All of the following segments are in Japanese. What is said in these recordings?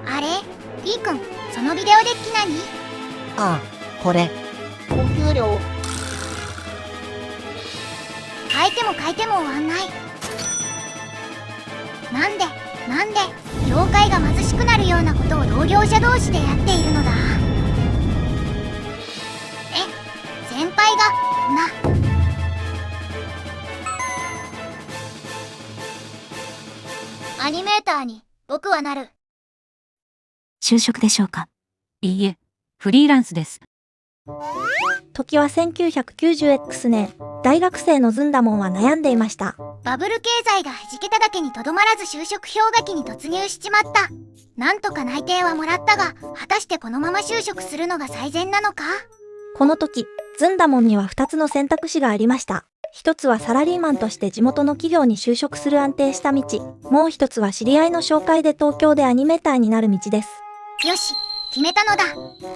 あれ、P 君、そのビデオデッキ何？ああ、これ。お給料。書いても書いても終わんない。なんで業界が貧しくなるようなことを同業者同士でやっているのだ。先輩がアニメーターに僕はなる。就職でしょうか？いいえ、フリーランスです。時は 1990X 年、大学生のずんだもんは悩んでいました。バブル経済が弾けただけにとどまらず就職氷河期に突入しちまった。なんとか内定はもらったが、果たしてこのまま就職するのが最善なのか？この時、ずんだもんには2つの選択肢がありました。一つはサラリーマンとして地元の企業に就職する安定した道。もう一つは知り合いの紹介で東京でアニメーターになる道です。よし、決めたのだ。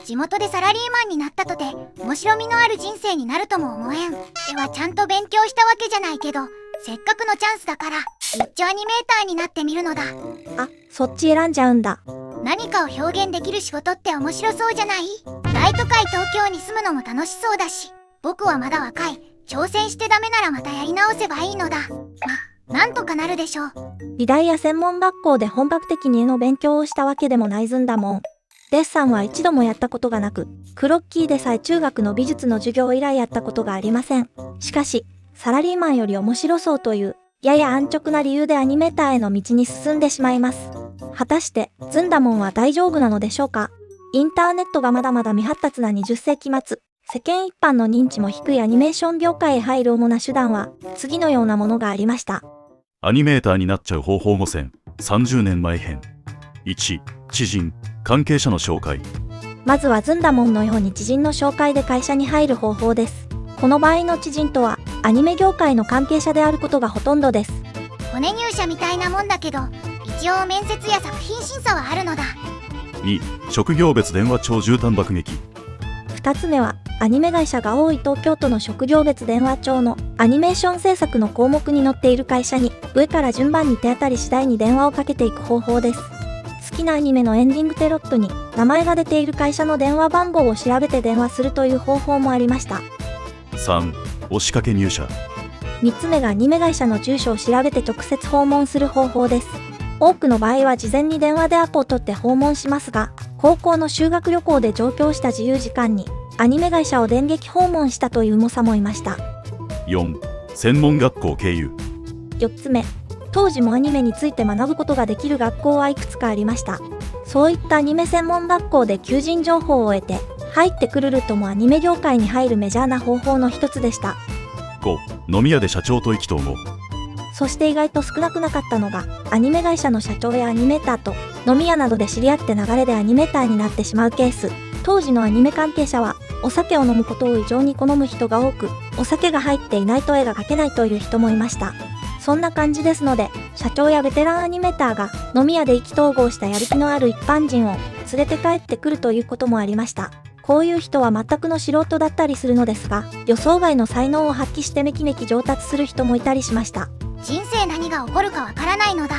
地元でサラリーマンになったとて面白みのある人生になるとも思えん。ではちゃんと勉強したわけじゃないけど、せっかくのチャンスだから一丁アニメーターになってみるのだ。あ、そっち選んじゃうんだ。何かを表現できる仕事って面白そうじゃない？大都会東京に住むのも楽しそうだし、僕はまだ若い。挑戦してダメならまたやり直せばいいのだ。なんとかなるでしょう。美大や専門学校で本格的に絵の勉強をしたわけでもないずんだもん。デッサンは一度もやったことがなく、クロッキーでさえ中学の美術の授業以来やったことがありません。しかし、サラリーマンより面白そうという、やや安直な理由でアニメーターへの道に進んでしまいます。果たして、ずんだもんは大丈夫なのでしょうか？インターネットがまだまだ未発達な20世紀末、世間一般の認知も低いアニメーション業界へ入る主な手段は、次のようなものがありました。アニメーターになっちゃう方法5選、30年前編。1、知人、関係者の紹介。まずはずんだもんのように知人の紹介で会社に入る方法です。この場合の知人とは、アニメ業界の関係者であることがほとんどです。骨入社みたいなもんだけど、一応面接や作品審査はあるのだ。2、職業別電話帳絨毯爆撃。2つ目は、アニメ会社が多い東京都の職業別電話帳のアニメーション制作の項目に載っている会社に上から順番に手当たり次第に電話をかけていく方法です。好きなアニメのエンディングテロップに名前が出ている会社の電話番号を調べて電話するという方法もありました。3、押しかけ入社。3つ目がアニメ会社の住所を調べて直接訪問する方法です。多くの場合は事前に電話でアポを取って訪問しますが、高校の修学旅行で上京した自由時間にアニメ会社を電撃訪問したという猛者もいました。4、専門学校経由。4つ目、当時もアニメについて学ぶことができる学校はいくつかありました。そういったアニメ専門学校で求人情報を得て、入ってくるルートもアニメ業界に入るメジャーな方法の一つでした。5、飲み屋で社長と意気投合。そして意外と少なくなかったのが、アニメ会社の社長やアニメーターと飲み屋などで知り合って流れでアニメーターになってしまうケース。当時のアニメ関係者は、お酒を飲むことを異常に好む人が多く、お酒が入っていないと絵が描けないという人もいました。そんな感じですので、社長やベテランアニメーターが飲み屋で意気投合したやる気のある一般人を連れて帰ってくるということもありました。こういう人は全くの素人だったりするのですが、予想外の才能を発揮してめきめき上達する人もいたりしました。人生何が起こるかわからないのだ。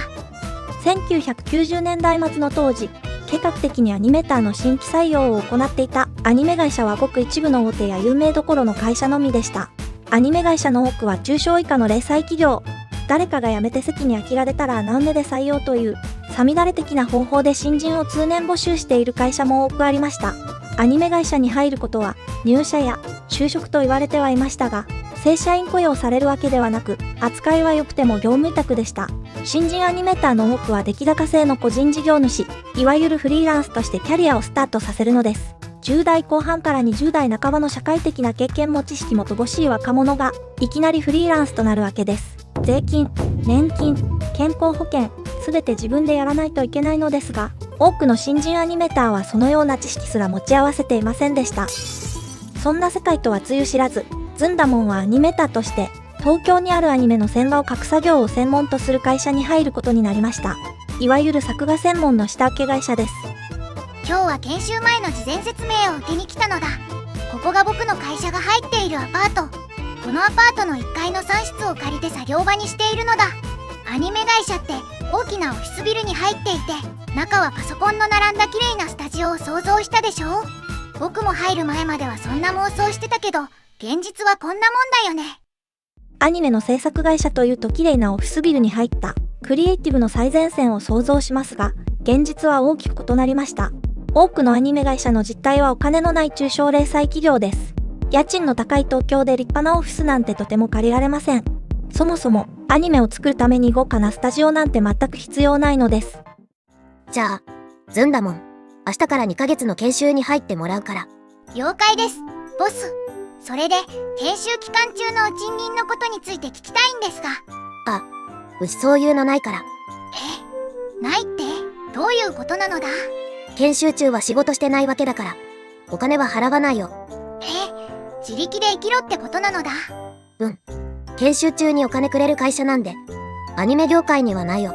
1990年代末の当時、計画的にアニメーターの新規採用を行っていたアニメ会社はごく一部の大手や有名どころの会社のみでした。アニメ会社の多くは中小以下の零細企業。誰かが辞めて席に空きが出たら穴埋めで採用という、さみだれ的な方法で新人を通年募集している会社も多くありました。アニメ会社に入ることは入社や就職と言われてはいましたが、正社員雇用されるわけではなく、扱いは良くても業務委託でした。新人アニメーターの多くは出来高制の個人事業主、いわゆるフリーランスとしてキャリアをスタートさせるのです。10代後半から20代半ばの社会的な経験も知識も乏しい若者が、いきなりフリーランスとなるわけです。税金、年金、健康保険、すべて自分でやらないといけないのですが、多くの新人アニメーターはそのような知識すら持ち合わせていませんでした。そんな世界とはつゆ知らず、ずんだもんはアニメーターとして、東京にあるアニメの線画を描く作業を専門とする会社に入ることになりました。いわゆる作画専門の下請け会社です。今日は研修前の事前説明を受けに来たのだ。ここが僕の会社が入っているアパート。このアパートの1階の3室を借りて作業場にしているのだ。アニメ会社って大きなオフィスビルに入っていて、中はパソコンの並んだ綺麗なスタジオを想像したでしょ。僕も入る前まではそんな妄想してたけど、現実はこんなもんだよね。アニメの制作会社というと綺麗なオフィスビルに入ったクリエイティブの最前線を想像しますが、現実は大きく異なりました。多くのアニメ会社の実態はお金のない中小零細企業です。家賃の高い東京で立派なオフィスなんてとても借りられません。そもそもアニメを作るために豪華なスタジオなんて全く必要ないのです。じゃあ、ずんだもん。明日から2ヶ月の研修に入ってもらうから。了解です、ボス。それで、研修期間中の賃金のことについて聞きたいんですが。うちそういうのないから。ないって？どういうことなのだ？研修中は仕事してないわけだから、お金は払わないよ。自力で生きろってことなのだ。研修中にお金くれる会社なんで、アニメ業界にはないよ。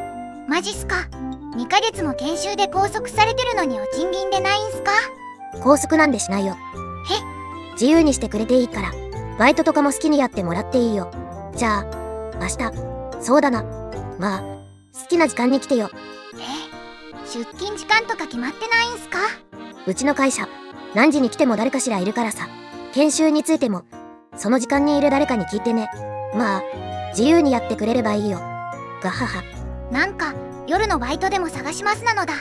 マジっすか？2ヶ月も研修で拘束されてるのにお賃金でないんすか？拘束なんでしないよ。自由にしてくれていいから、バイトとかも好きにやってもらっていいよ。じゃあ、明日、そうだな。まあ、好きな時間に来てよ。出勤時間とか決まってないんすか？うちの会社、何時に来ても誰かしらいるからさ。研修についても、その時間にいる誰かに聞いてね。まあ、自由にやってくれればいいよ。ガハハ。なんか、夜のバイトでも探しますなのだ。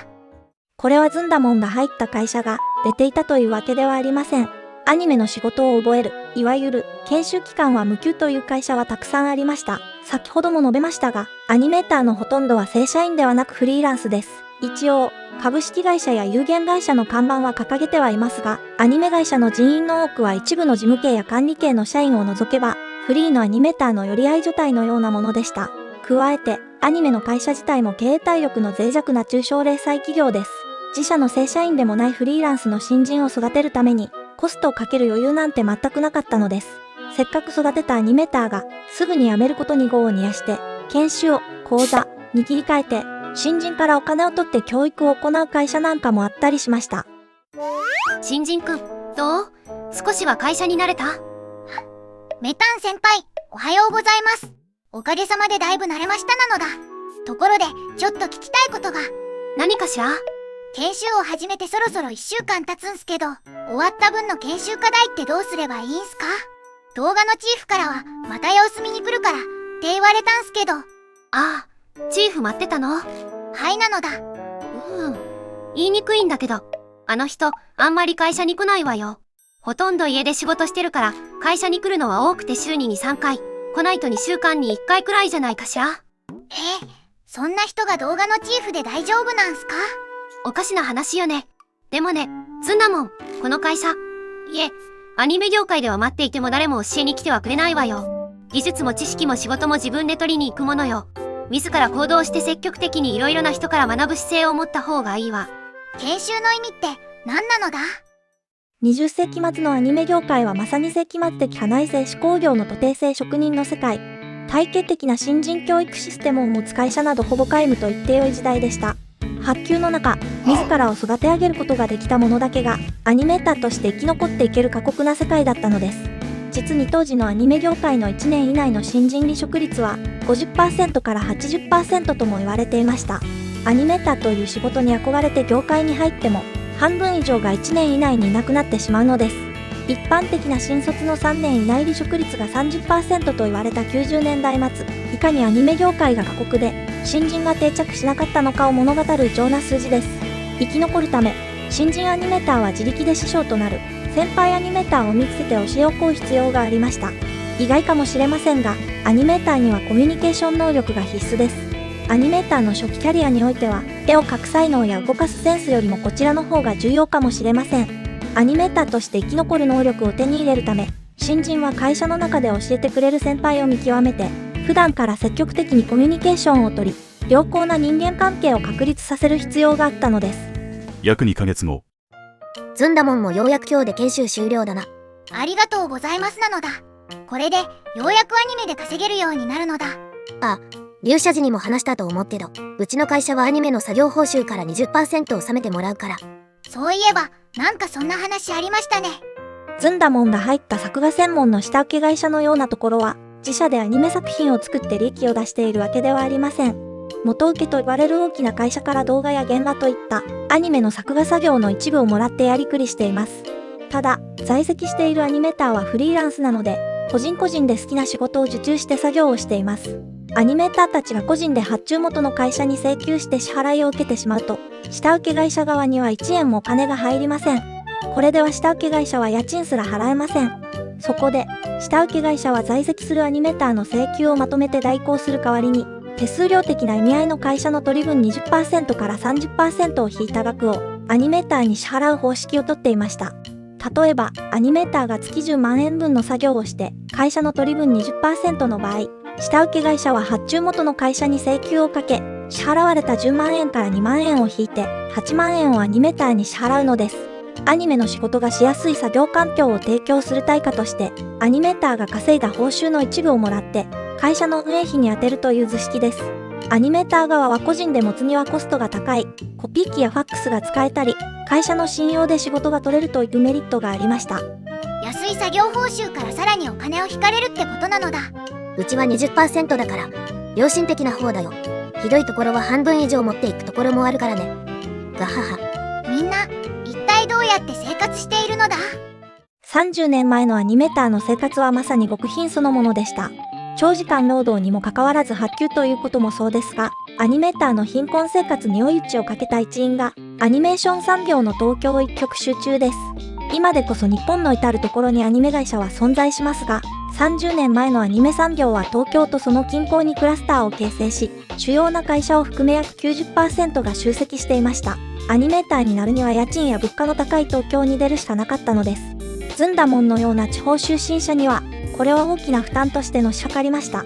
これはずんだもんが入った会社が出ていたというわけではありません。アニメの仕事を覚える、いわゆる研修期間は無給という会社はたくさんありました。先ほども述べましたが、アニメーターのほとんどは正社員ではなくフリーランスです。一応、株式会社や有限会社の看板は掲げてはいますが、アニメ会社の人員の多くは一部の事務系や管理系の社員を除けば、フリーのアニメーターの寄り合い所帯のようなものでした。加えて、アニメの会社自体も経営体力の脆弱な中小零細企業です。自社の正社員でもないフリーランスの新人を育てるために、コストをかける余裕なんて全くなかったのです。せっかく育てたアニメーターが、すぐに辞めることに業を煮やして、研修を講座に切り替えて、新人からお金を取って教育を行う会社なんかもあったりしました。新人くん、どう？少しは会社に慣れた？メタン先輩、おはようございます。おかげさまでだいぶ慣れましたなのだ。ところで、ちょっと聞きたいことが。何かしら？研修を始めてそろそろ1週間経つんすけど、終わった分の研修課題ってどうすればいいんすか？動画のチーフからは、また様子見に来るから、って言われたんすけど。ああ、チーフ待ってたの？はいなのだ。言いにくいんだけど、あの人、あんまり会社に来ないわよ。ほとんど家で仕事してるから、会社に来るのは多くて週に2、3回。来ないと2週間に1回くらいじゃないかしら。そんな人が動画のチーフで大丈夫なんすか？おかしな話よね。でもね、ずんだもん、この会社。いえ、アニメ業界では待っていても誰も教えに来てはくれないわよ。技術も知識も仕事も自分で取りに行くものよ。自ら行動して積極的にいろいろな人から学ぶ姿勢を持った方がいいわ。研修の意味って何なのだ？20世紀末のアニメ業界はまさに世紀末的派内製手工業の徒弟制職人の世界。体系的な新人教育システムを持つ会社などほぼ皆無と言ってよい時代でした。発給の中、自らを育て上げることができた者だけが、アニメーターとして生き残っていける過酷な世界だったのです。実に当時のアニメ業界の1年以内の新人離職率は 50% から 80% とも言われていました。アニメーターという仕事に憧れて業界に入っても、半分以上が1年以内にいなくなってしまうのです。一般的な新卒の3年以内離職率が 30% と言われた90年代末、いかにアニメ業界が過酷で、新人が定着しなかったのかを物語る異常な数字です。生き残るため、新人アニメーターは自力で師匠となる、先輩アニメーターを見つけて教えを請う必要がありました。意外かもしれませんが、アニメーターにはコミュニケーション能力が必須です。アニメーターの初期キャリアにおいては、絵を描く才能や動かすセンスよりもこちらの方が重要かもしれません。アニメーターとして生き残る能力を手に入れるため、新人は会社の中で教えてくれる先輩を見極めて、普段から積極的にコミュニケーションをとり、良好な人間関係を確立させる必要があったのです。約2ヶ月後。ずんだもんもようやく今日で研修終了だな。ありがとうございますなのだ。これでようやくアニメで稼げるようになるのだ。入社時にも話したと思うけど、うちの会社はアニメの作業報酬から 20% 納めてもらうから。そういえば、なんかそんな話ありましたね。ずんだもんが入った作画専門の下請け会社のようなところは、自社でアニメ作品を作って利益を出しているわけではありません。元請けと言われる大きな会社から動画や原画といったアニメの作画作業の一部をもらってやりくりしています。ただ、在籍しているアニメーターはフリーランスなので、個人個人で好きな仕事を受注して作業をしています。アニメーターたちが個人で発注元の会社に請求して支払いを受けてしまうと、下請け会社側には1円も金が入りません。これでは下請け会社は家賃すら払えません。そこで、下請け会社は在籍するアニメーターの請求をまとめて代行する代わりに、手数料的な意味合いの会社の取り分 20% から 30% を引いた額をアニメーターに支払う方式をとっていました。例えば、アニメーターが月10万円分の作業をして、会社の取り分 20% の場合、下請け会社は発注元の会社に請求をかけ、支払われた10万円から2万円を引いて、8万円をアニメーターに支払うのです。アニメの仕事がしやすい作業環境を提供する対価として、アニメーターが稼いだ報酬の一部をもらって、会社の運営費に充てるという図式です。アニメーター側は個人で持つにはコストが高い、コピー機やファックスが使えたり、会社の信用で仕事が取れるというメリットがありました。安い作業報酬からさらにお金を引かれるってことなのだ。うちは 20% だから、良心的な方だよ。ひどいところは半分以上持っていくところもあるからね。ガハハ。みんな、一体どうやって生活しているのだ？ 30年前のアニメーターの生活はまさに極貧そのものでした。長時間労働にもかかわらず発給ということもそうですが、アニメーターの貧困生活に追い打ちをかけた一因が、アニメーション産業の東京一極集中です。今でこそ日本の至るところにアニメ会社は存在しますが、30年前のアニメ産業は東京とその近郊にクラスターを形成し、主要な会社を含め約 90% が集積していました。アニメーターになるには家賃や物価の高い東京に出るしかなかったのです。ずんだもんのような地方出身者には、これは大きな負担としてのしかかりました。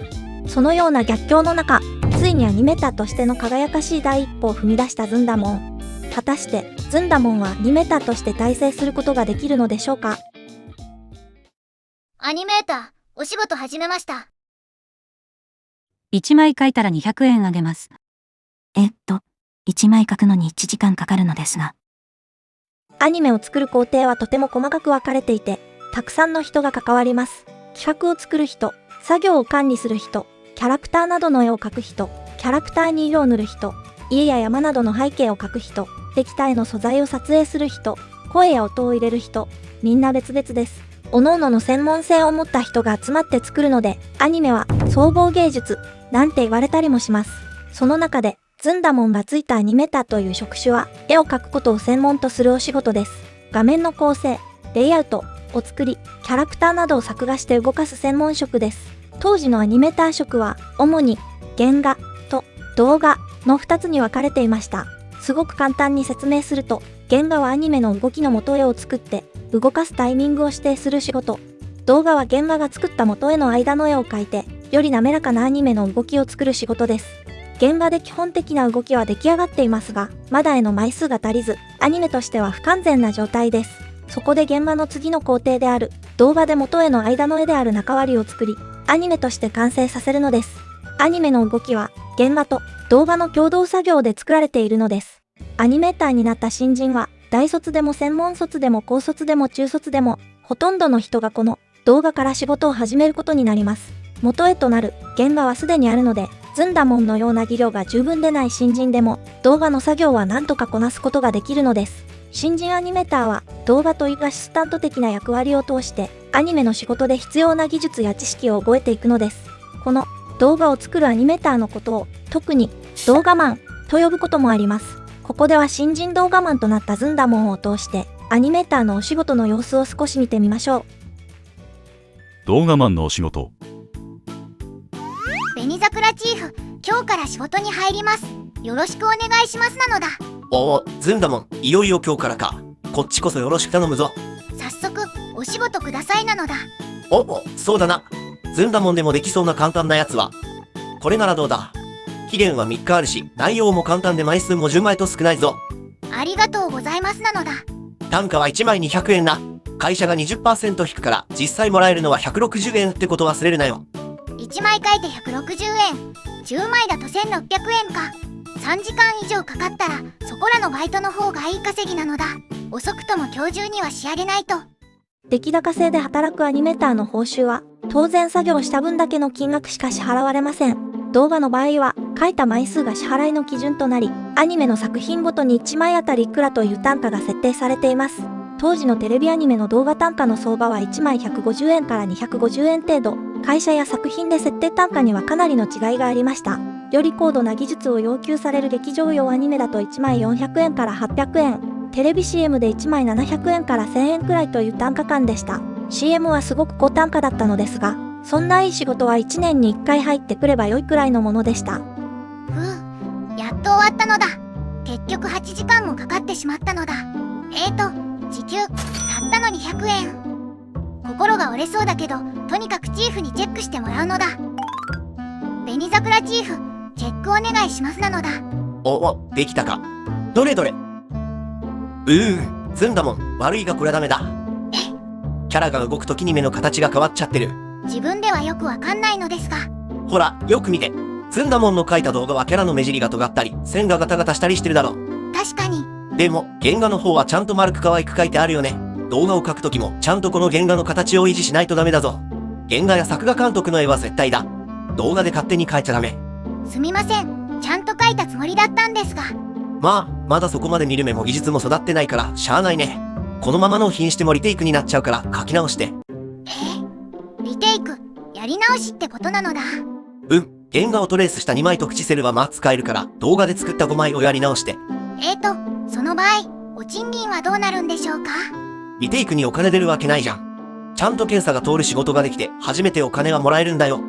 そのような逆境の中、ついにアニメーターとしての輝かしい第一歩を踏み出したずんだもん。果たして、ずんだもんはアニメーターとして大成することができるのでしょうか？アニメーター、お仕事始めました。1枚書いたら200円あげます。1枚書くのに1時間かかるのですが。アニメを作る工程はとても細かく分かれていて、たくさんの人が関わります。企画を作る人、作業を管理する人、キャラクターなどの絵を描く人、キャラクターに色を塗る人、家や山などの背景を描く人、できた絵の素材を撮影する人、声や音を入れる人、みんな別々です。各々の専門性を持った人が集まって作るので、アニメは総合芸術なんて言われたりもします。その中で、ずんだもんがついたアニメーターという職種は、絵を描くことを専門とするお仕事です。画面の構成、レイアウト、お作り、キャラクターなどを作画して動かす専門職です。当時のアニメーター職は、主に原画と動画の2つに分かれていました。すごく簡単に説明すると、原画はアニメの動きの元絵を作って、動かすタイミングを指定する仕事。動画は原画が作った元絵の間の絵を描いて、より滑らかなアニメの動きを作る仕事です。原画で基本的な動きは出来上がっていますが、まだ絵の枚数が足りず、アニメとしては不完全な状態です。そこで原画の次の工程である、動画で元絵の間の絵である中割りを作り、アニメとして完成させるのです。アニメの動きは、原画と動画の共同作業で作られているのです。アニメーターになった新人は、大卒でも専門卒でも高卒でも中卒でも、ほとんどの人がこの動画から仕事を始めることになります。元絵となる原画はすでにあるので、ずんだもんのような技量が十分でない新人でも、動画の作業は何とかこなすことができるのです。新人アニメーターは、動画というアシスタント的な役割を通して、アニメの仕事で必要な技術や知識を覚えていくのです。この動画を作るアニメーターのことを、特に動画マンと呼ぶこともあります。ここでは新人動画マンとなったずんだもんを通して、アニメーターのお仕事の様子を少し見てみましょう。動画マンのお仕事。紅桜チーフ、今日から仕事に入ります。よろしくお願いしますなのだ。おお、ずんだもん、いよいよ今日からか。こっちこそよろしく頼むぞ。早速、お仕事くださいなのだ。お、そうだな。ずんだもんでもできそうな簡単なやつは。これならどうだ。期限は3日あるし、内容も簡単で枚数も10枚と少ないぞ。ありがとうございますなのだ。単価は1枚200円な。会社が 20% 引くから、実際もらえるのは160円ってこと忘れるなよ。1枚書いて160円。10枚だと1600円か。3時間以上かかったら、そこらのバイトの方がいい稼ぎなのだ。遅くとも今日中には仕上げないと。出来高制で働くアニメーターの報酬は、当然作業した分だけの金額しか支払われません。動画の場合は、書いた枚数が支払いの基準となり、アニメの作品ごとに1枚あたりいくらという単価が設定されています。当時のテレビアニメの動画単価の相場は1枚150円から250円程度、会社や作品で設定単価にはかなりの違いがありました。より高度な技術を要求される劇場用アニメだと1枚400円から800円、テレビ CM で1枚700円から1000円くらいという単価間でした。CM はすごく高単価だったのですが、そんないい仕事は1年に1回入ってくれば良いくらいのものでした。ふう、やっと終わったのだ。結局8時間もかかってしまったのだ。時給、たったの200円。心が折れそうだけど、とにかくチーフにチェックしてもらうのだ。紅桜チーフ、チェックお願いしますなのだ。できたか。どれどれ。ずんだもん、悪いがこれはダメだ。キャラが動くときに目の形が変わっちゃってる。自分ではよくわかんないのですが。ほら、よく見て。ずんだもんの描いた動画はキャラの目尻が尖ったり、線がガタガタしたりしてるだろ。確かに。でも、原画の方はちゃんと丸く可愛く描いてあるよね。動画を描くときも、ちゃんとこの原画の形を維持しないとダメだぞ。原画や作画監督の絵は絶対だ。動画で勝手に描いちゃダメ。すみません。ちゃんと描いたつもりだったんですが。まだそこまで見る目も技術も育ってないから、しゃあないね。このまま納品してもリテイクになっちゃうから書き直して。リテイク、やり直しってことなのだ。原画をトレースした2枚と口セルは使えるから、動画で作った5枚をやり直して。その場合、お賃金はどうなるんでしょうか？リテイクにお金出るわけないじゃん。ちゃんと検査が通る仕事ができて、初めてお金がもらえるんだよ。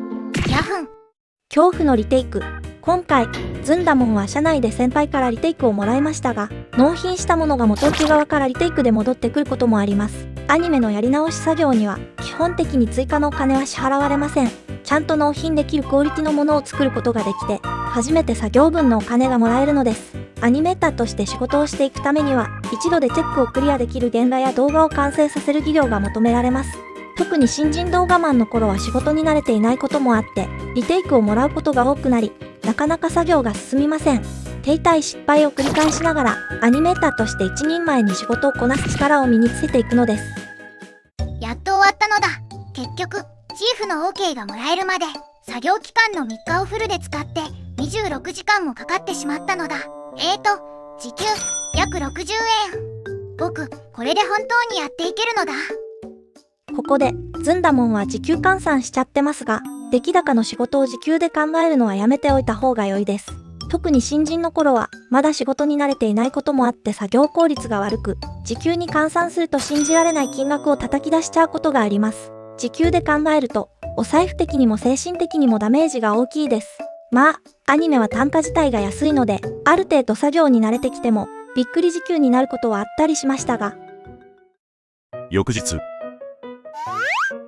恐怖のリテイク。今回、ずんだもんは社内で先輩からリテイクをもらいましたが、納品したものが元請け側からリテイクで戻ってくることもあります。アニメのやり直し作業には、基本的に追加のお金は支払われません。ちゃんと納品できるクオリティのものを作ることができて、初めて作業分のお金がもらえるのです。アニメーターとして仕事をしていくためには、一度でチェックをクリアできる原画や動画を完成させる技量が求められます。特に新人動画マンの頃は仕事に慣れていないこともあって、リテイクをもらうことが多くなり、なかなか作業が進みません。手痛い失敗を繰り返しながら、アニメーターとして一人前に仕事をこなす力を身につけていくのです。やっと終わったのだ。結局、チーフの OK がもらえるまで、作業期間の3日をフルで使って、26時間もかかってしまったのだ。時給、約60円。僕、これで本当にやっていけるのだ。ここで、ずんだもんは時給換算しちゃってますが、出来高の仕事を時給で考えるのはやめておいた方が良いです。特に新人の頃は、まだ仕事に慣れていないこともあって作業効率が悪く、時給に換算すると信じられない金額を叩き出しちゃうことがあります。時給で考えると、お財布的にも精神的にもダメージが大きいです。アニメは単価自体が安いので、ある程度作業に慣れてきても、びっくり時給になることはあったりしましたが。翌日。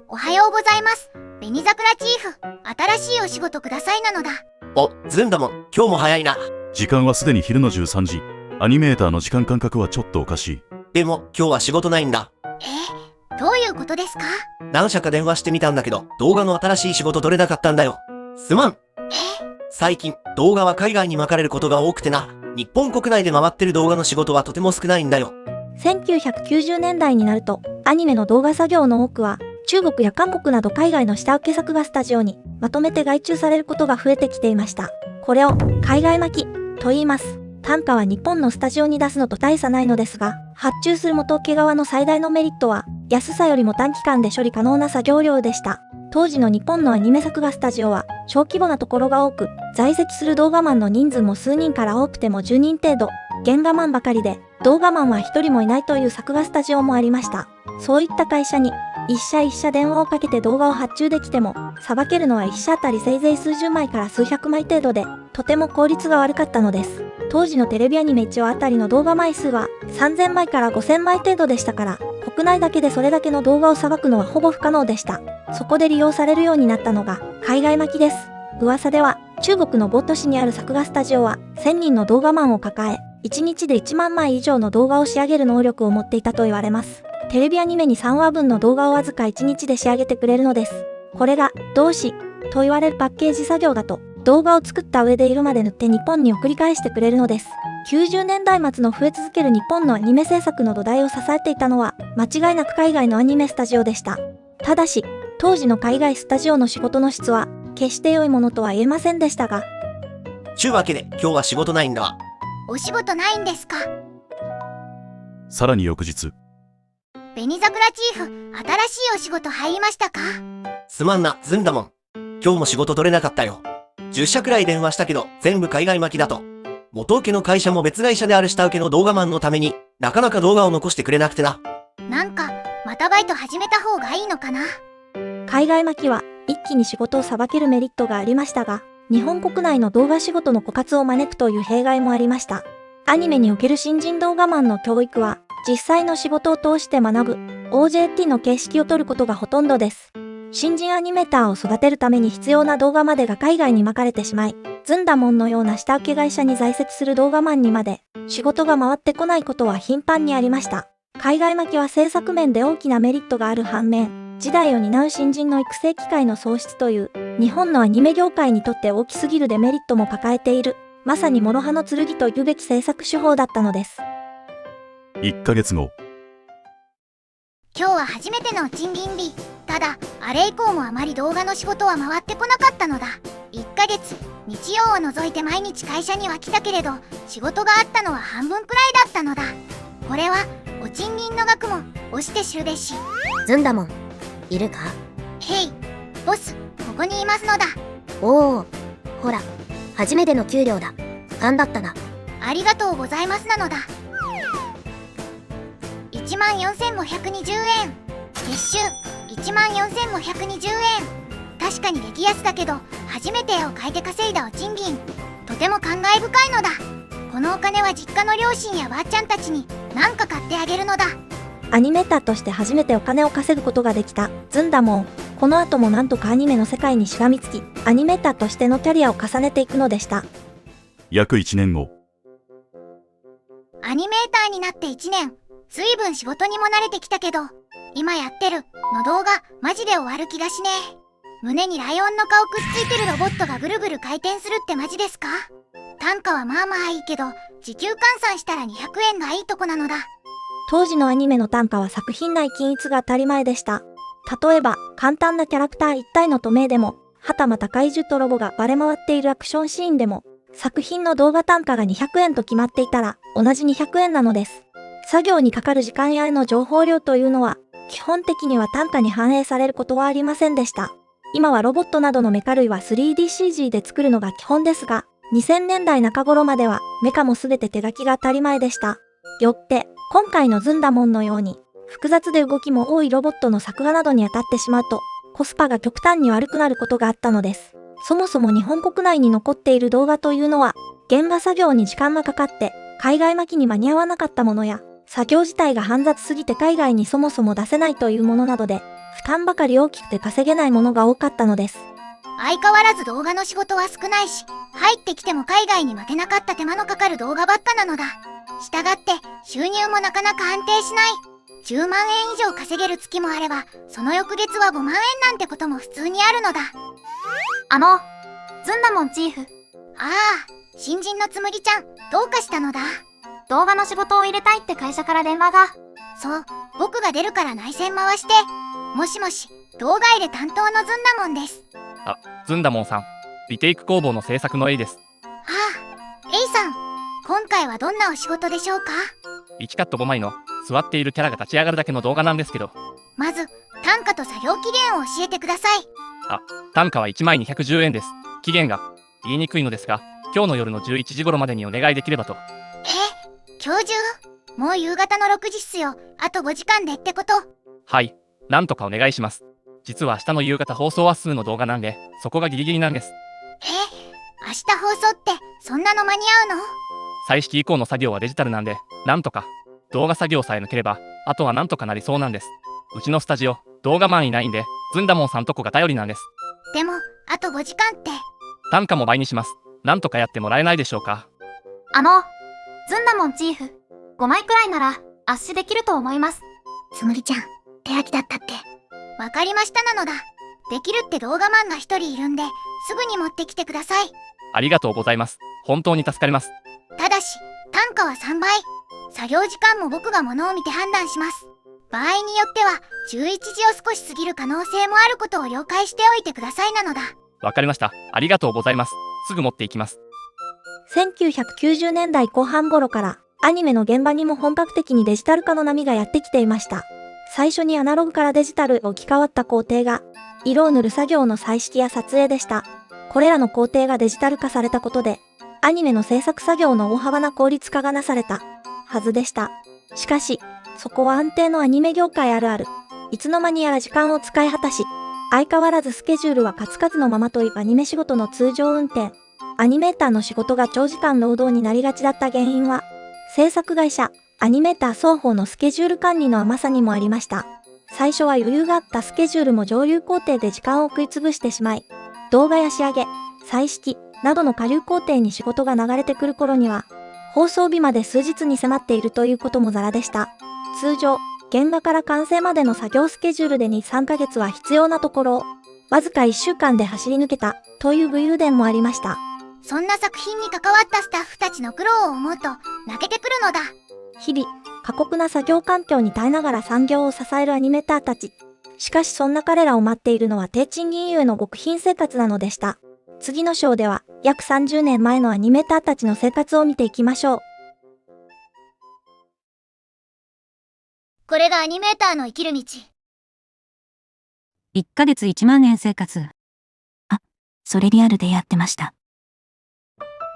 おはようございます。紅桜チーフ、新しいお仕事くださいなのだ。ずんだもん、今日も早いな。時間はすでに昼の13時。アニメーターの時間感覚はちょっとおかしい。でも、今日は仕事ないんだ。どういうことですか？何社か電話してみたんだけど、動画の新しい仕事取れなかったんだよ。すまん。最近、動画は海外に巻かれることが多くてな。日本国内で回ってる動画の仕事はとても少ないんだよ。1990年代になると、アニメの動画作業の多くは、中国や韓国など海外の下請け作画スタジオにまとめて外注されることが増えてきていました。これを海外巻きと言います。単価は日本のスタジオに出すのと大差ないのですが、発注する元請け側の最大のメリットは、安さよりも短期間で処理可能な作業量でした。当時の日本のアニメ作画スタジオは小規模なところが多く、在籍する動画マンの人数も数人から多くても10人程度、原画マンばかりで、動画マンは1人もいないという作画スタジオもありました。そういった会社に、一社一社電話をかけて動画を発注できても、さばけるのは一社あたりせいぜい数十枚から数百枚程度で、とても効率が悪かったのです。当時のテレビアニメ1話あたりの動画枚数は3000枚から5000枚程度でしたから、国内だけでそれだけの動画をさばくのはほぼ不可能でした。そこで利用されるようになったのが海外巻きです。噂では中国のボット市にある作画スタジオは1000人の動画マンを抱え、1日で1万枚以上の動画を仕上げる能力を持っていたと言われます。テレビアニメに3話分の動画をわずか1日で仕上げてくれるのです。これが動詞と言われるパッケージ作業だと、動画を作った上で色まで塗って日本に送り返してくれるのです。90年代末の増え続ける日本のアニメ制作の土台を支えていたのは、間違いなく海外のアニメスタジオでした。ただし、当時の海外スタジオの仕事の質は、決して良いものとは言えませんでしたが、ちゅうわけで今日は仕事ないんだわ。お仕事ないんですか？さらに翌日、紅桜チーフ、新しいお仕事入りましたか？すまんな、ずんだもん。今日も仕事取れなかったよ。10社くらい電話したけど、全部海外巻きだと。元請けの会社も別会社である下請けの動画マンのためになかなか動画を残してくれなくてな。なんか、またバイト始めた方がいいのかな？海外巻きは一気に仕事をさばけるメリットがありましたが、日本国内の動画仕事の枯渇を招くという弊害もありました。アニメにおける新人動画マンの教育は、実際の仕事を通して学ぶ OJT の形式を取ることがほとんどです。新人アニメーターを育てるために必要な動画までが海外に巻かれてしまい、ずんだもんのような下請け会社に在籍する動画マンにまで仕事が回ってこないことは頻繁にありました。海外巻きは制作面で大きなメリットがある反面、時代を担う新人の育成機会の喪失という日本のアニメ業界にとって大きすぎるデメリットも抱えている、まさに諸刃の剣と言うべき制作手法だったのです。1ヶ月後、今日は初めての賃金日。ただ、あれ以降もあまり動画の仕事は回ってこなかったのだ。1ヶ月、日曜を除いて毎日会社には来たけれど、仕事があったのは半分くらいだったのだ。これは、お賃金の額も、押して知るべし。ずんだもん、いるか？へい、ボス、ここにいますのだ。おお、ほら、初めての給料だ。頑張ったな。ありがとうございますなのだ。14,520円。月収14,520円。確かに激安だけど、初めて絵を描いて稼いだお賃金。とても感慨深いのだ。このお金は実家の両親やばあちゃんたちに何か買ってあげるのだ。アニメーターとして初めてお金を稼ぐことができたずんだもん。この後もなんとかアニメの世界にしがみつき、アニメーターとしてのキャリアを重ねていくのでした。約1年後、アニメーターになって1年。随分仕事にも慣れてきたけど、今やってるの動画マジで終わる気がしねえ。胸にライオンの顔くっついてるロボットがぐるぐる回転するってマジですか？単価はまあまあいいけど、時給換算したら200円がいいとこなのだ。当時のアニメの単価は作品内均一が当たり前でした。例えば、簡単なキャラクター1体の透明でも、はたまた怪獣とロボがバレ回っているアクションシーンでも、作品の動画単価が200円と決まっていたら、同じ200円なのです。作業にかかる時間や絵の情報量というのは、基本的には単価に反映されることはありませんでした。今はロボットなどのメカ類は 3DCG で作るのが基本ですが、2000年代中頃まではメカもすべて手書きが当たり前でした。よって、今回のずんだもんのように、複雑で動きも多いロボットの作画などに当たってしまうと、コスパが極端に悪くなることがあったのです。そもそも日本国内に残っている動画というのは、現場作業に時間がかかって、海外巻きに間に合わなかったものや、作業自体が煩雑すぎて海外にそもそも出せないというものなどで、負担ばかり大きくて稼げないものが多かったのです。相変わらず動画の仕事は少ないし、入ってきても海外に負けなかった手間のかかる動画ばっかなのだ。したがって収入もなかなか安定しない。10万円以上稼げる月もあれば、その翌月は5万円なんてことも普通にあるのだ。ずんだもんチーフ、ああ、新人のつむぎちゃん、どうかしたのだ？動画の仕事を入れたいって会社から電話が。そう、僕が出るから内線回して。もしもし、動画入れ担当のずんだもんです。あ、ずんだもんさん。リテイク工房の制作の A です。はあ、エイさん、今回はどんなお仕事でしょうか1カット5枚の座っているキャラが立ち上がるだけの動画なんですけど。まず、単価と作業期限を教えてください。単価は1枚210円です。期限が言いにくいのですが、今日の夜の11時頃までにお願いできればと。今日中？もう夕方の6時っすよ。あと5時間でってこと？はい、なんとかお願いします。実は明日の夕方放送話数の動画なんで、そこがギリギリなんです。明日放送ってそんなの間に合うの？再式以降の作業はデジタルなんで、なんとか動画作業さえ抜ければ、あとはなんとかなりそうなんです。うちのスタジオ、動画マンいないんで、ずんだもんさんとこが頼りなんです。でも、あと5時間って。単価も倍にします。なんとかやってもらえないでしょうか。ずんだもんチーフ、5枚くらいなら圧死できると思います。つむぎちゃん、手焼きだったって。わかりましたなのだ。できるって動画マンが1人いるんで、すぐに持ってきてください。ありがとうございます。本当に助かります。ただし、単価は3倍。作業時間も僕が物を見て判断します。場合によっては、11時を少し過ぎる可能性もあることを了解しておいてくださいなのだ。わかりました。ありがとうございます。すぐ持っていきます。1990年代後半頃からアニメの現場にも本格的にデジタル化の波がやってきていました。最初にアナログからデジタルへ置き換わった工程が色を塗る作業の彩色や撮影でした。これらの工程がデジタル化されたことでアニメの制作作業の大幅な効率化がなされたはずでした。しかし、そこは安定のアニメ業界あるある。いつの間にやら時間を使い果たし、相変わらずスケジュールはカツカツのままというアニメ仕事の通常運転。アニメーターの仕事が長時間労働になりがちだった原因は、制作会社、アニメーター双方のスケジュール管理の甘さにもありました。最初は余裕があったスケジュールも上流工程で時間を食いつぶしてしまい、動画や仕上げ、彩色などの下流工程に仕事が流れてくる頃には、放送日まで数日に迫っているということもザラでした。通常、現場から完成までの作業スケジュールで2、3ヶ月は必要なところを、わずか1週間で走り抜けたという武勇伝もありました。そんな作品に関わったスタッフたちの苦労を思うと泣けてくるのだ。日々、過酷な作業環境に耐えながら産業を支えるアニメーターたち。しかしそんな彼らを待っているのは低賃金ゆえの極貧生活なのでした。次の章では約30年前のアニメーターたちの生活を見ていきましょう。これがアニメーターの生きる道。1ヶ月1万円生活。それリアルでやってました。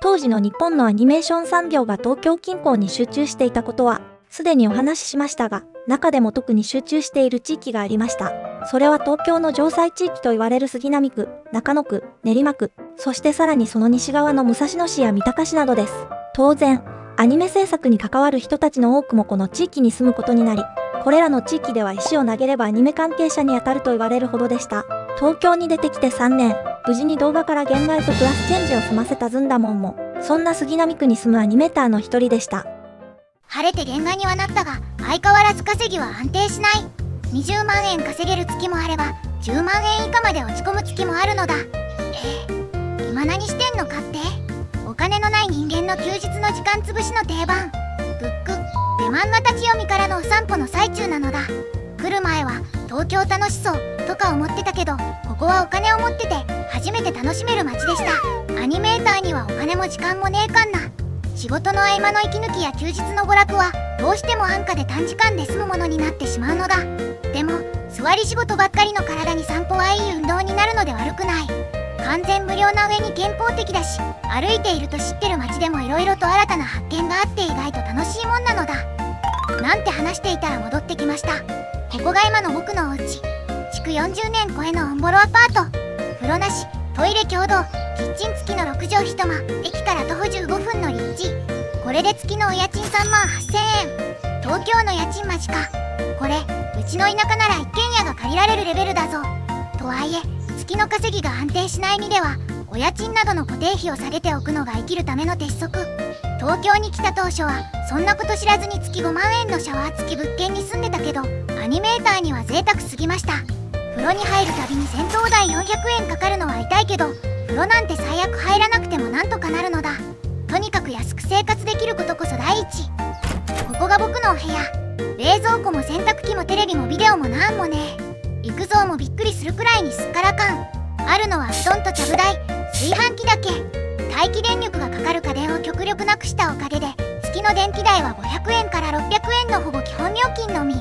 当時の日本のアニメーション産業が東京近郊に集中していたことは、すでにお話ししましたが、中でも特に集中している地域がありました。それは東京の城西地域と言われる杉並区、中野区、練馬区、そしてさらにその西側の武蔵野市や三鷹市などです。当然、アニメ制作に関わる人たちの多くもこの地域に住むことになり、これらの地域では石を投げればアニメ関係者に当たると言われるほどでした。東京に出てきて3年、無事に動画から現場へとクラスチェンジを済ませたずんだもんも、そんな杉並区に住むアニメーターの一人でした。晴れて原画にはなったが、相変わらず稼ぎは安定しない。20万円稼げる月もあれば、10万円以下まで落ち込む月もあるのだ。今何してんのかって？お金のない人間の休日の時間つぶしの定番、ブック、出漫画立ち読みからのお散歩の最中なのだ。来る前は東京楽しそうとか思ってたけど、ここはお金を持ってて初めて楽しめる街でした。アニメーターにはお金も時間もねえかんな。仕事の合間の息抜きや休日の娯楽はどうしても安価で短時間で済むものになってしまうのだ。でも座り仕事ばっかりの体に散歩はいい運動になるので悪くない。完全無料な上に健康的だし、歩いていると知ってる街でも色々と新たな発見があって意外と楽しいもんなのだ。なんて話していたら戻ってきました。ここが今の僕のお家。築40年超えのオンボロアパート。風呂なし、トイレ共同、キッチン付きの6畳一間、駅から徒歩15分の立地。これで月のお家賃3万8000円。東京の家賃マジか。これうちの田舎なら一軒家が借りられるレベルだぞ。とはいえ月の稼ぎが安定しない身では、お家賃などの固定費を下げておくのが生きるための鉄則。東京に来た当初はそんなこと知らずに月5万円のシャワー付き物件に住んでたけど、アニメーターには贅沢すぎました。風呂に入るたびに銭湯代400円かかるのは痛いけど、風呂なんて最悪入らなくてもなんとかなるのだ。とにかく安く生活できることこそ第一。ここが僕のお部屋。冷蔵庫も洗濯機もテレビもビデオもなんもねえ。行くぞもびっくりするくらいにすっからかん。あるのは布団とちゃぶ台、炊飯器だけ。待機電力がかかる家電を極力なくしたおかげで、月の電気代は500円から600円のほぼ基本料金のみ。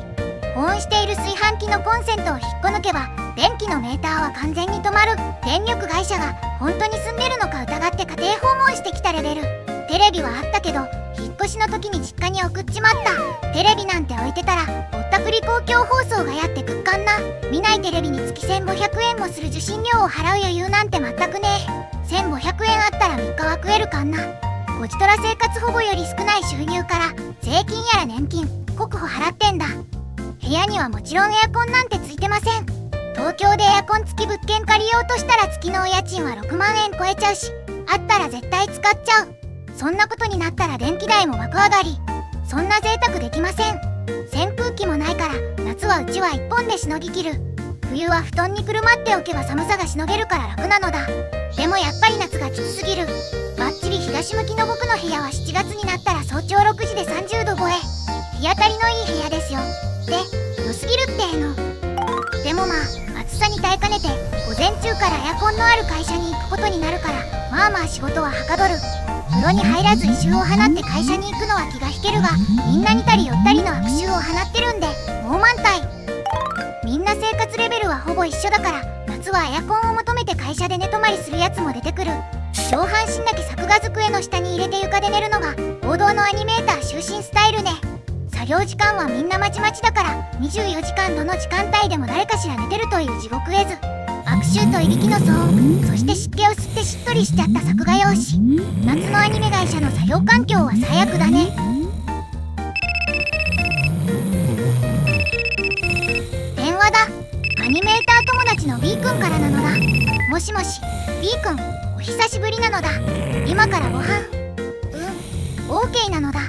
保温している炊飯器のコンセントを引っこ抜けば電気のメーターは完全に止まる。電力会社が本当に住んでるのか疑って家庭訪問してきたレベル。テレビはあったけど引っ越しの時に実家に送っちまった。テレビなんて置いてたらぼったくり公共放送がやってくっかんな。見ないテレビに月1500円もする受信料を払う余裕なんて全くねえ。1500円あったら3日は食えるかんな。こちとら生活保護より少ない収入から税金やら年金国保払ってんだ。部屋にはもちろんエアコンなんてついてません。東京でエアコン付き物件借りようとしたら月のお家賃は6万円超えちゃうし、あったら絶対使っちゃう。そんなことになったら電気代も爆上がり。そんな贅沢できません。扇風機もないから夏はうちは1本でしのぎきる。冬は布団にくるまっておけば寒さがしのげるから楽なのだ。でもやっぱり夏がきつすぎる。バッチリ東向きの僕の部屋は7月になったら早朝6時で30度超え。日当たりのいい部屋ですよ。で、良すぎるっての。でもまあ暑さに耐えかねて午前中からエアコンのある会社に行くことになるから、まあまあ仕事ははかどる。風呂に入らず異臭を放って会社に行くのは気が引けるが、みんな似たり寄ったりの悪臭を放ってるんでもう満タイ。みんな生活レベルはほぼ一緒だから、夏はエアコンを求めて会社で寝泊まりするやつも出てくる。上半身だけ作画机の下に入れて床で寝るのが王道のアニメーター就寝スタイルね。作業時間はみんなまちまちだから、24時間どの時間帯でも誰かしら寝てるという地獄絵図。悪臭といびきの騒音、そして湿気を吸ってしっとりしちゃった作画用紙。夏のアニメ会社の作業環境は最悪だね。電話だ。アニメーター友達の B 君からなのだ。もしもし B 君、お久しぶりなのだ。今からご飯OK なのだ。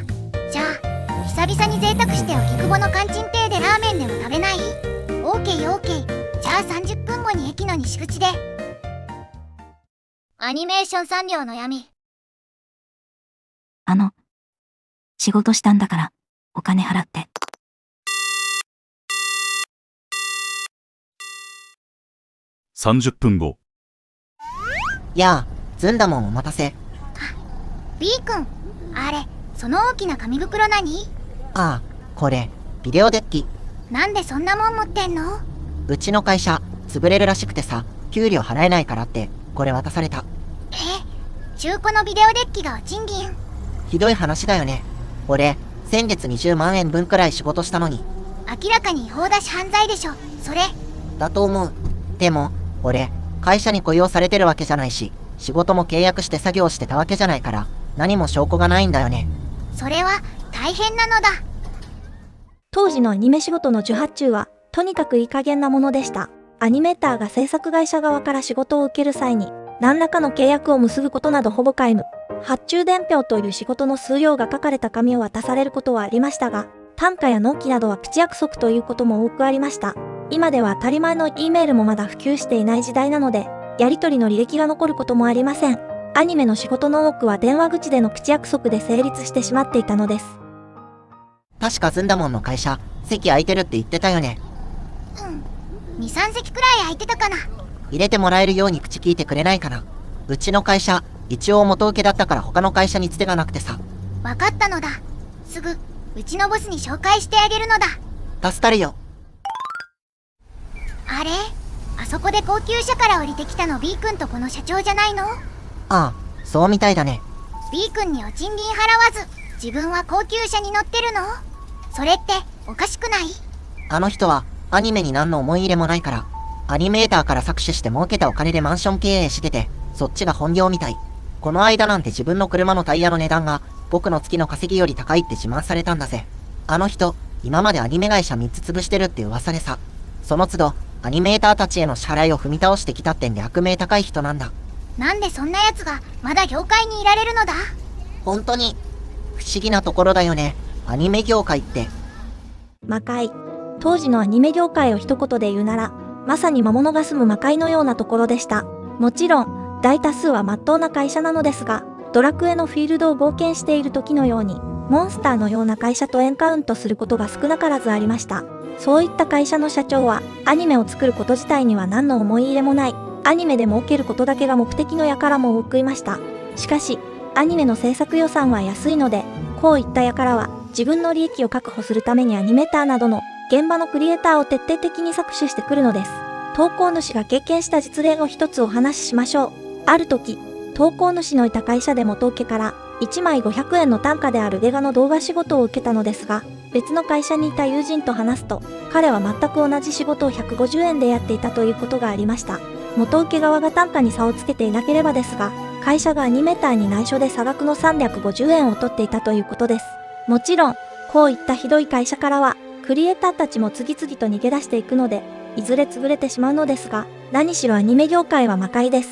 じゃあ久々に贅沢して荻窪のカンチン亭でラーメンでも食べない？ OK。 じゃあ30分後に駅の西口で。アニメーション産業の闇。仕事したんだから、お金払って。30分後。やあ、ずんだもんお待たせ。B 君、あれ、その大きな紙袋何？ああ、これ、ビデオデッキ。なんでそんなもん持ってんの？うちの会社、潰れるらしくてさ、給料払えないからって、これ渡された。中古のビデオデッキがお賃金。ひどい話だよね。俺、先月20万円分くらい仕事したのに。明らかに違法だし犯罪でしょ、それ。だと思う。でも、俺、会社に雇用されてるわけじゃないし、仕事も契約して作業してたわけじゃないから、何も証拠がないんだよね。それは、大変なのだ。当時のアニメ仕事の受発注は、とにかくいい加減なものでした。アニメーターが制作会社側から仕事を受ける際に、何らかの契約を結ぶことなどほぼ皆無。発注伝票という仕事の数量が書かれた紙を渡されることはありましたが、単価や納期などは口約束ということも多くありました。今では当たり前の E メールもまだ普及していない時代なので、やり取りの履歴が残ることもありません。アニメの仕事の多くは電話口での口約束で成立してしまっていたのです。確かずんだもんの会社、席空いてるって言ってたよね。2、3席くらい空いてたかな。入れてもらえるように口聞いてくれないかな。うちの会社、一応元請けだったから他の会社につてがなくてさ。わかったのだ。すぐ、うちのボスに紹介してあげるのだ。助かるよ。あれ？あそこで高級車から降りてきたの B 君とこの社長じゃないの？ああ、そうみたいだね。 B 君にお賃金払わず、自分は高級車に乗ってるの？それっておかしくない？あの人はアニメに何の思い入れもないから、アニメーターから搾取して儲けたお金でマンション経営してて、そっちが本業みたい。この間なんて自分の車のタイヤの値段が僕の月の稼ぎより高いって自慢されたんだぜ。あの人、今までアニメ会社3つ潰してるって噂でさ、その都度アニメーターたちへの支払いを踏み倒してきたってんで悪名高い人なんだ。なんでそんな奴がまだ業界にいられるのだ？本当に不思議なところだよね、アニメ業界って。魔界。当時のアニメ業界を一言で言うなら、まさに魔物が住む魔界のようなところでした。もちろん、大多数は真っ当な会社なのですが、ドラクエのフィールドを冒険している時のように、モンスターのような会社とエンカウントすることが少なからずありました。そういった会社の社長は、アニメを作ること自体には何の思い入れもない、アニメで儲けることだけが目的の輩も多くいました。しかし、アニメの制作予算は安いので、こういった輩は、自分の利益を確保するためにアニメーターなどの現場のクリエイターを徹底的に搾取してくるのです。投稿主が経験した実例を一つお話ししましょう。ある時、投稿主のいた会社で元請けから1枚500円の単価である映画の動画仕事を受けたのですが、別の会社にいた友人と話すと、彼は全く同じ仕事を150円でやっていたということがありました。元請け側が単価に差をつけていなければですが、会社がアニメーターに内緒で差額の350円を取っていたということです。もちろん、こういったひどい会社からは、クリエイターたちも次々と逃げ出していくので、いずれ潰れてしまうのですが、何しろアニメ業界は魔界です。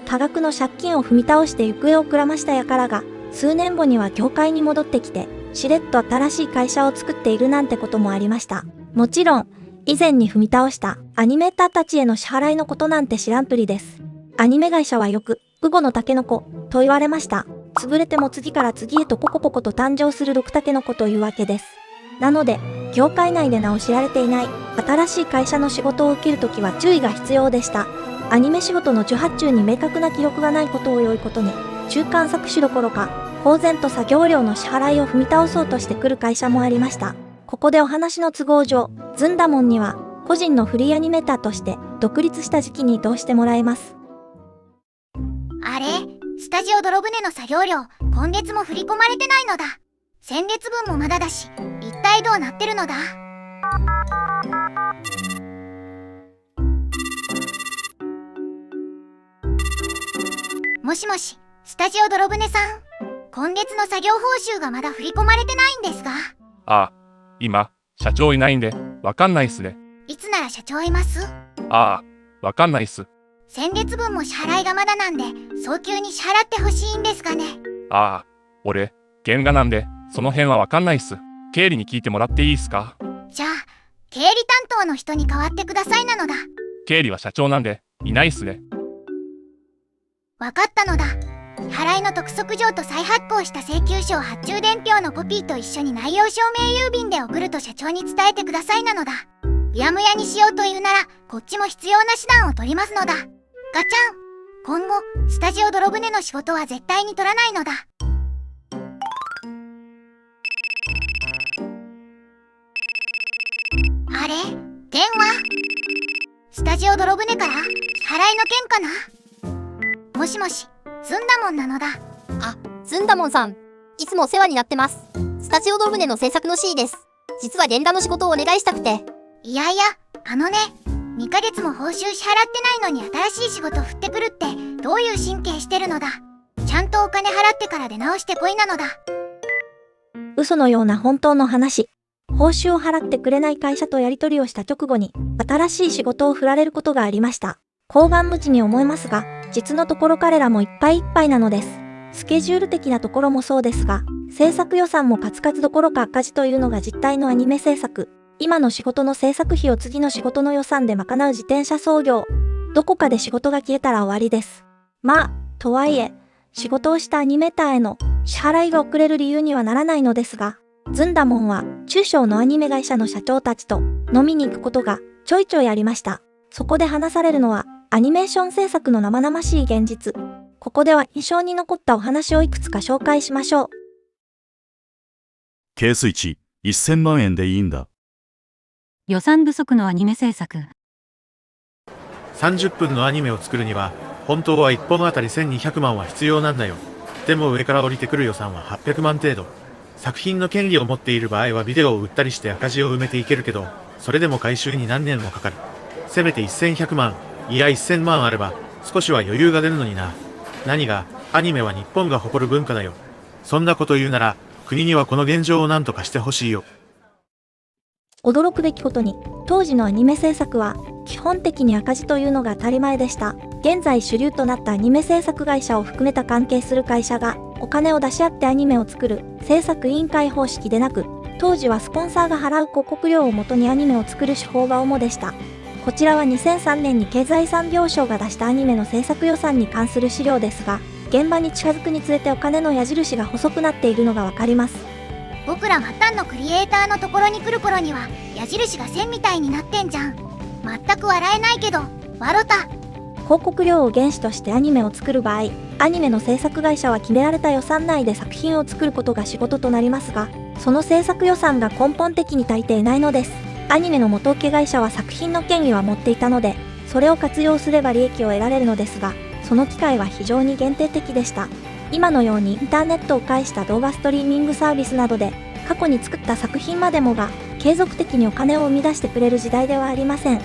多額の借金を踏み倒して行方をくらました輩が、数年後には業界に戻ってきて、しれっと新しい会社を作っているなんてこともありました。もちろん、以前に踏み倒したアニメーターたちへの支払いのことなんて知らんぷりです。アニメ会社はよく、ウゴのタケノコと言われました。潰れても次から次へとポコポコと誕生する毒タケノコというわけです。なので、業界内で名を知られていない新しい会社の仕事を受けるときは注意が必要でした。アニメ仕事の受発注に明確な記録がないことを良いことに、中間搾取どころか、公然と作業料の支払いを踏み倒そうとしてくる会社もありました。ここでお話の都合上、ずんだもんには、個人のフリーアニメーターとして独立した時期に移動してもらえます。あれ、スタジオ泥船の作業料、今月も振り込まれてないのだ。先月分もまだだし、一体どうなってるのだ？もしもし、スタジオ泥船さん。今月の作業報酬がまだ振り込まれてないんですが。ああ、今、社長いないんで、わかんないっすね。いつなら社長います？ああ、わかんないっす。先月分も支払いがまだなんで、早急に支払ってほしいんですがね。ああ、俺、原画なんで、その辺はわかんないっす。経理に聞いてもらっていいっすか？じゃあ、経理担当の人に代わってくださいなのだ。経理は社長なんで、いないっすね。わかったのだ。支払いの督促状と再発行した請求書を発注伝票のコピーと一緒に内容証明郵便で送ると社長に伝えてくださいなのだ。うやむやにしようというなら、こっちも必要な手段を取りますのだ。ガチャン。今後、スタジオ泥船の仕事は絶対に取らないのだ。あれ？電話？スタジオ泥船から？支払いの件かな？もしもし、ずんだもんなのだ。あ、ずんだもんさん。いつもお世話になってます。スタジオ泥船の制作の C です。実は原画の仕事をお願いしたくて。いやいや、2ヶ月も報酬支払ってないのに新しい仕事振ってくるってどういう神経してるのだ。ちゃんとお金払ってから出直してこいなのだ。嘘のような本当の話。報酬を払ってくれない会社とやり取りをした直後に、新しい仕事を振られることがありました。厚顔無知に思えますが、実のところ彼らもいっぱいいっぱいなのです。スケジュール的なところもそうですが、制作予算もカツカツどころか赤字というのが実態のアニメ制作。今の仕事の制作費を次の仕事の予算で賄う自転車操業。どこかで仕事が消えたら終わりです。まあ、とはいえ、仕事をしたアニメーターへの支払いが遅れる理由にはならないのですが、ずんだもんは中小のアニメ会社の社長たちと飲みに行くことがちょいちょいありました。そこで話されるのはアニメーション制作の生々しい現実。ここでは印象に残ったお話をいくつか紹介しましょう。ケース1、1000万円でいいんだ。予算不足のアニメ制作。30分のアニメを作るには、本当は1本あたり1200万は必要なんだよ。でも上から降りてくる予算は800万程度。作品の権利を持っている場合はビデオを売ったりして赤字を埋めていけるけど、それでも回収に何年もかかる。せめて1100万、いや1000万あれば、少しは余裕が出るのにな。何が、アニメは日本が誇る文化だよ。そんなこと言うなら、国にはこの現状を何とかしてほしいよ。驚くべきことに、当時のアニメ制作は、基本的に赤字というのが当たり前でした。現在主流となったアニメ制作会社を含めた関係する会社が、お金を出し合ってアニメを作る制作委員会方式でなく、当時はスポンサーが払う広告料をもとにアニメを作る手法が主でした。こちらは2003年に経済産業省が出したアニメの制作予算に関する資料ですが、現場に近づくにつれてお金の矢印が細くなっているのがわかります。僕ら末端のクリエイターのところに来る頃には矢印が線みたいになってんじゃん。全く笑えないけど、わろた。広告料を原資としてアニメを作る場合、アニメの制作会社は決められた予算内で作品を作ることが仕事となりますが、その制作予算が根本的に足りていないのです。アニメの元請け会社は作品の権利は持っていたので、それを活用すれば利益を得られるのですが、その機会は非常に限定的でした。今のようにインターネットを介した動画ストリーミングサービスなどで、過去に作った作品までもが継続的にお金を生み出してくれる時代ではありません。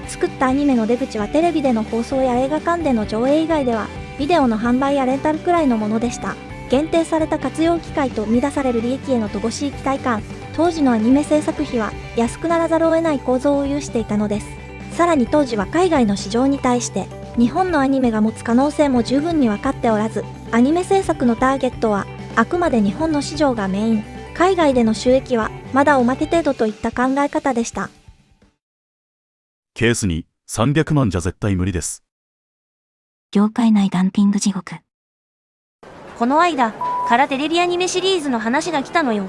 作ったアニメの出口はテレビでの放送や映画館での上映以外では、ビデオの販売やレンタルくらいのものでした。限定された活用機会と生み出される利益への乏しい期待感、当時のアニメ制作費は安くならざるを得ない構造を有していたのです。さらに当時は海外の市場に対して、日本のアニメが持つ可能性も十分に分かっておらず、アニメ制作のターゲットはあくまで日本の市場がメイン、海外での収益はまだおまけ程度といった考え方でした。ケースに300万じゃ絶対無理です。業界内ダンピング地獄。この間からテレビアニメシリーズの話が来たのよ。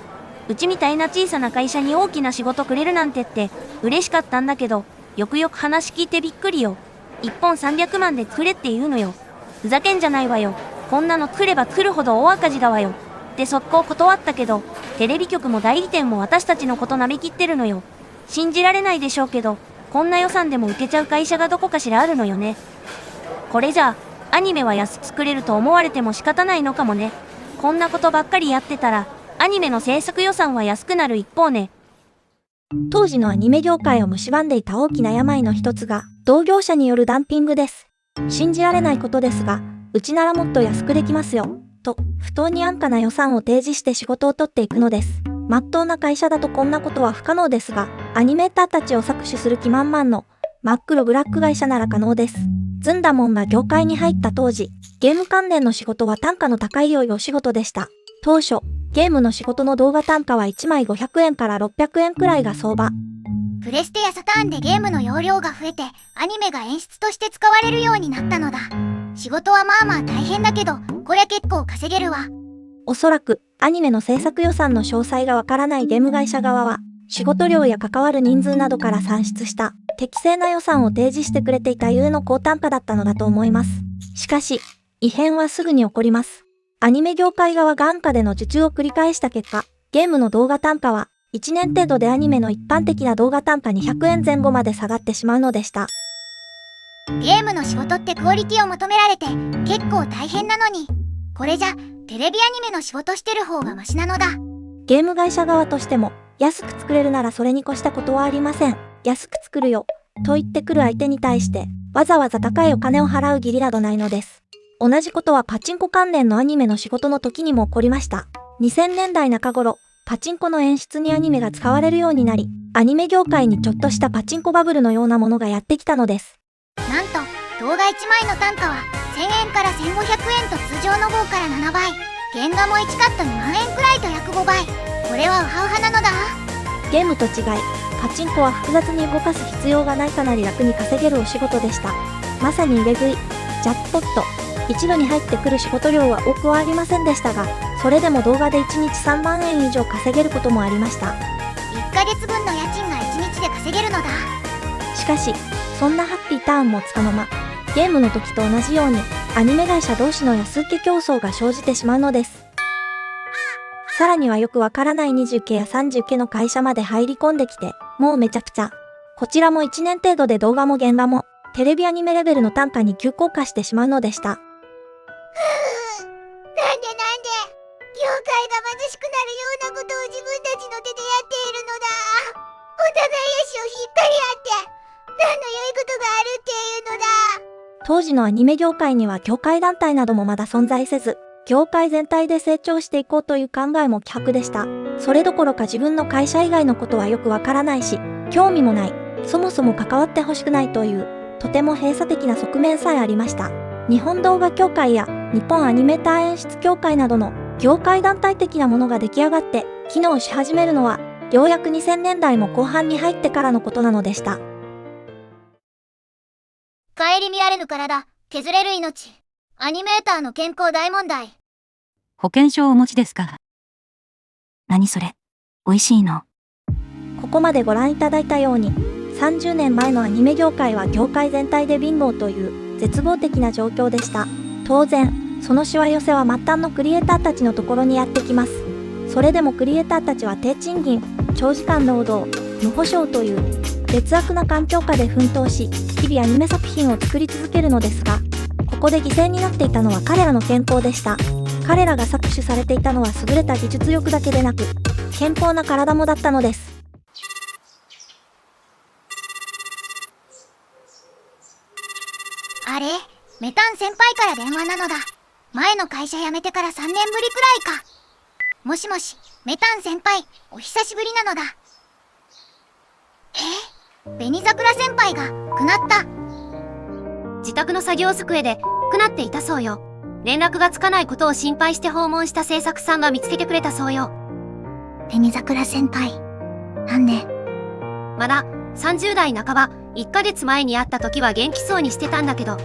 うちみたいな小さな会社に大きな仕事くれるなんてって嬉しかったんだけど、よくよく話聞いてびっくりよ。1本300万で作れって言うのよ。ふざけんじゃないわよ。こんなの作れば作るほど大赤字だわよ。で速攻断ったけど、テレビ局も代理店も私たちのこと舐めきってるのよ。信じられないでしょうけど、こんな予算でも受けちゃう会社がどこかしらあるのよね。これじゃあ、アニメは安く作れると思われても仕方ないのかもね。こんなことばっかりやってたら、アニメの制作予算は安くなる一方ね。当時のアニメ業界を蝕んでいた大きな病の一つが、同業者によるダンピングです。信じられないことですが、うちならもっと安くできますよ。と、不当に安価な予算を提示して仕事を取っていくのです。まっとうな会社だとこんなことは不可能ですが、アニメーターたちを搾取する気満々の真っ黒ブラック会社なら可能です。ずんだもんが業界に入った当時、ゲーム関連の仕事は単価の高い良いお仕事でした。当初、ゲームの仕事の動画単価は1枚500円から600円くらいが相場。プレステやサターンでゲームの容量が増えて、アニメが演出として使われるようになったのだ。仕事はまあまあ大変だけど、こりゃ結構稼げるわ。おそらく、アニメの制作予算の詳細がわからないゲーム会社側は、仕事量や関わる人数などから算出した、適正な予算を提示してくれていたゆえの高単価だったのだと思います。しかし、異変はすぐに起こります。アニメ業界側が安価での受注を繰り返した結果、ゲームの動画単価は、1年程度でアニメの一般的な動画単価200円前後まで下がってしまうのでした。ゲームの仕事ってクオリティを求められて結構大変なのに、これじゃテレビアニメの仕事してる方がマシなのだ。ゲーム会社側としても、安く作れるならそれに越したことはありません。安く作るよ、と言ってくる相手に対して、わざわざ高いお金を払う義理などないのです。同じことはパチンコ関連のアニメの仕事の時にも起こりました。2000年代中頃、パチンコの演出にアニメが使われるようになり、アニメ業界にちょっとしたパチンコバブルのようなものがやってきたのです。なんと、動画1枚の単価は1000円から1500円と通常の5から7倍。原画も1カット2万円くらいと約5倍。これはウハウハなのだ。ゲームと違い、パチンコは複雑に動かす必要がないかなり楽に稼げるお仕事でした。まさに入れ食い、ジャックポット。一度に入ってくる仕事量は多くはありませんでしたが、それでも動画で1日3万円以上稼げることもありました。1ヶ月分の家賃が1日で稼げるのだ。しかし、そんなハッピーターンもつかの間、ゲームの時と同じように、アニメ会社同士の安請け競争が生じてしまうのです。さらにはよくわからない20系や30系の会社まで入り込んできて、もうめちゃくちゃ。こちらも1年程度で動画も現場も、テレビアニメレベルの単価に急降下してしまうのでした。なんで業界が貧しくなるようなことを自分たちの手でやっているのだ。お互い足を引っ張り合って何の良いことがあるっていうのだ。当時のアニメ業界には業界団体などもまだ存在せず、業界全体で成長していこうという考えも希薄でした。それどころか自分の会社以外のことはよくわからないし、興味もない、そもそも関わってほしくないという、とても閉鎖的な側面さえありました。日本動画協会や日本アニメーター演出協会などの業界団体的なものが出来上がって機能し始めるのは、ようやく2000年代も後半に入ってからのことなのでした。顧みられぬ体、削れる命。アニメーターの健康大問題。保険証をお持ちですか？何それ？美味しいの？ここまでご覧いただいたように、30年前のアニメ業界は業界全体で貧乏という絶望的な状況でした。当然、そのしわ寄せは末端のクリエイターたちのところにやってきます。それでもクリエイターたちは低賃金、長時間労働、無保証という劣悪な環境下で奮闘し、日々アニメ作品を作り続けるのですが、ここで犠牲になっていたのは彼らの健康でした。彼らが搾取されていたのは優れた技術力だけでなく、健康な体もだったのです。あれ、メタン先輩から電話なのだ。前の会社辞めてから3年ぶりくらいか。もしもし、メタン先輩、お久しぶりなのだ。紅桜先輩がくなった。自宅の作業机でくなっていたそうよ。連絡がつかないことを心配して訪問した制作さんが見つけてくれたそうよ。紅桜先輩、なんで？まだ30代半ば、1ヶ月前に会った時は元気そうにしてたんだけど、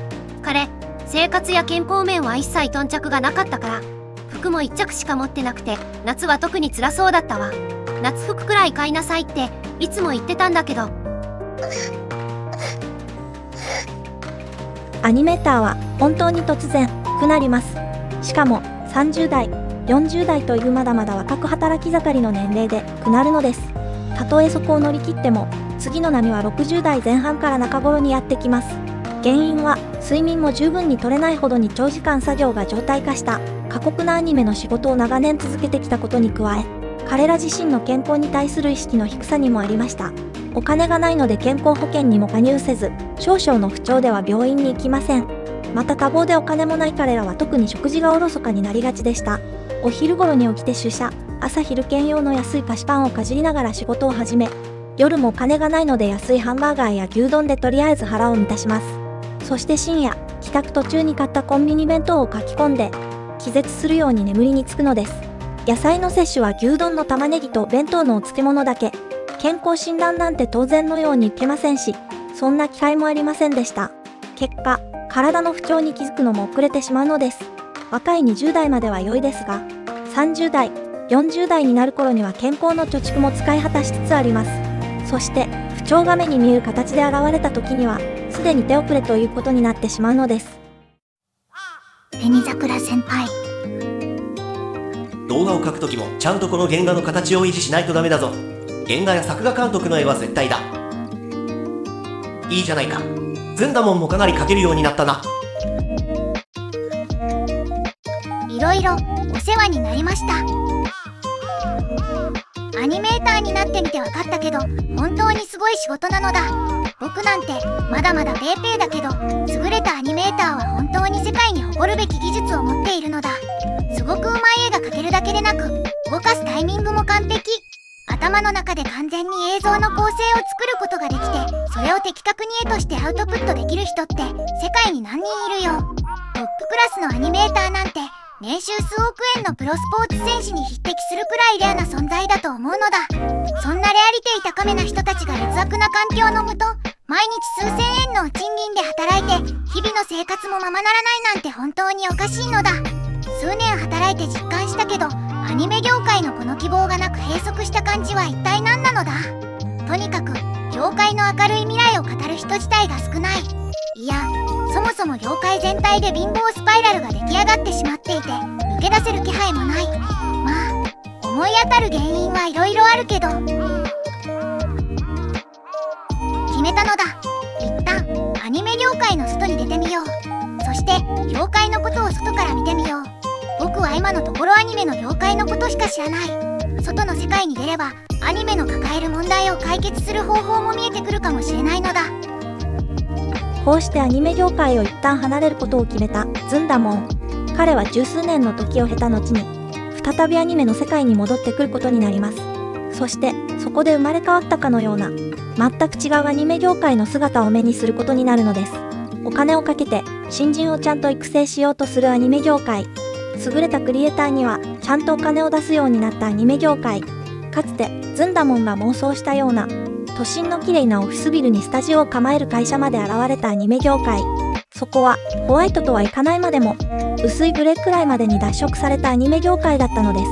彼、生活や健康面は一切頓着がなかったから、不服も1着しか持ってなくて、夏は特に辛そうだったわ。夏服くらい買いなさいっていつも言ってたんだけど。アニメーターは本当に突然くなります。しかも30代、40代というまだまだ若く働き盛りの年齢でくなるのです。たとえそこを乗り切っても、次の波は60代前半から中頃にやってきます。原因は睡眠も十分に取れないほどに長時間作業が常態化した過酷なアニメの仕事を長年続けてきたことに加え、彼ら自身の健康に対する意識の低さにもありました。お金がないので健康保険にも加入せず、少々の不調では病院に行きません。また多忙でお金もない彼らは特に食事がおろそかになりがちでした。お昼頃に起きて出社、朝昼兼用の安い菓子パンをかじりながら仕事を始め、夜もお金がないので安いハンバーガーや牛丼でとりあえず腹を満たします。そして深夜、帰宅途中に買ったコンビニ弁当を書き込んで、気絶するように眠りにつくのです。野菜の摂取は牛丼の玉ねぎと弁当のお漬物だけ。健康診断なんて当然のように受けませんし、そんな機会もありませんでした。結果、体の不調に気づくのも遅れてしまうのです。若い20代までは良いですが、30代、40代になる頃には健康の貯蓄も使い果たしつつあります。そして、不調が目に見える形で現れた時には、すでに手遅れということになってしまうのです。紅桜先輩。動画を描くときもちゃんとこの原画の形を維持しないとダメだぞ。原画や作画監督の絵は絶対だ。いいじゃないか。ずんだもんもかなり描けるようになったな。いろいろお世話になりました。アニメーターになってみて分かったけど、本当にすごい仕事なのだ。僕なんてまだまだペーペーだけど、優れたアニメーターは本当に世界に誇るべき技術を持っているのだ。すごくうまい絵が描けるだけでなく、動かすタイミングも完璧。頭の中で完全に映像の構成を作ることができて、それを的確に絵としてアウトプットできる人って世界に何人いるよ。トップクラスのアニメーターなんて年収数億円のプロスポーツ選手に匹敵するくらいレアな存在だと思うのだ。そんなレアリティ高めな人たちが劣悪な環境のもと、毎日数千円の賃金で働いて日々の生活もままならないなんて本当におかしいのだ。数年働いて実感したけど、アニメ業界のこの希望がなく閉塞した感じは一体何なのだ。とにかく業界の明るい未来を語る人自体が少ない。いや、そもそも業界全体で貧乏スパイラルが出来上がってしまっていて、抜け出せる気配もない。まあ、思い当たる原因はいろいろあるけど、決めたのだ。一旦アニメ業界の外に出てみよう。そして業界のことを外から見てみよう。僕は今のところアニメの業界のことしか知らない。外の世界に出ればアニメの抱える問題を解決する方法も見えてくるかもしれないのだ。こうしてアニメ業界を一旦離れることを決めたずんだもん。彼は十数年の時を経た後に再びアニメの世界に戻ってくることになります。そしてそこで生まれ変わったかのような全く違うアニメ業界の姿を目にすることになるのです。お金をかけて新人をちゃんと育成しようとするアニメ業界、優れたクリエイターにはちゃんとお金を出すようになったアニメ業界、かつてずんだもんが妄想したような都心の綺麗なオフィスビルにスタジオを構える会社まで現れたアニメ業界、そこはホワイトとはいかないまでも薄いグレーくらいまでに脱色されたアニメ業界だったのです。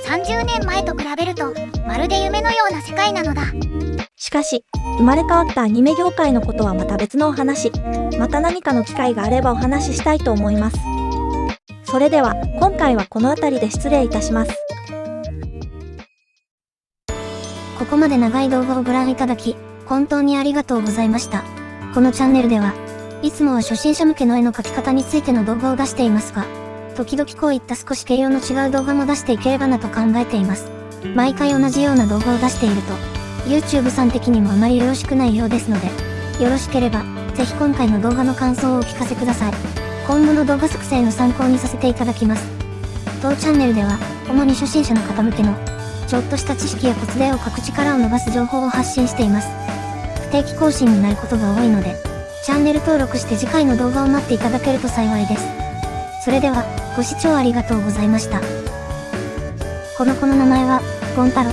30年前と比べるとまるで夢のような世界なのだ。しかし生まれ変わったアニメ業界のことはまた別のお話、また何かの機会があればお話ししたいと思います。それでは今回はこの辺りで失礼いたします。ここまで長い動画をご覧いただき、本当にありがとうございました。このチャンネルでは、いつもは初心者向けの絵の描き方についての動画を出していますが、時々こういった少し形容の違う動画も出していければなと考えています。毎回同じような動画を出していると、YouTube さん的にもあまりよろしくないようですので、よろしければ、ぜひ今回の動画の感想をお聞かせください。今後の動画作成の参考にさせていただきます。当チャンネルでは、主に初心者の方向けの、ちょっとした知識やコツで絵を描く力を伸ばす情報を発信しています。不定期更新になることが多いので、チャンネル登録して次回の動画を待っていただけると幸いです。それでは、ご視聴ありがとうございました。この子の名前は、ゴン太郎。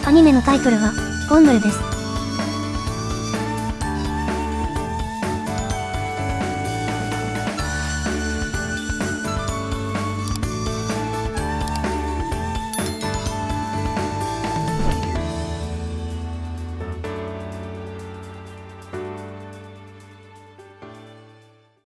アニメのタイトルは、ゴンドルです。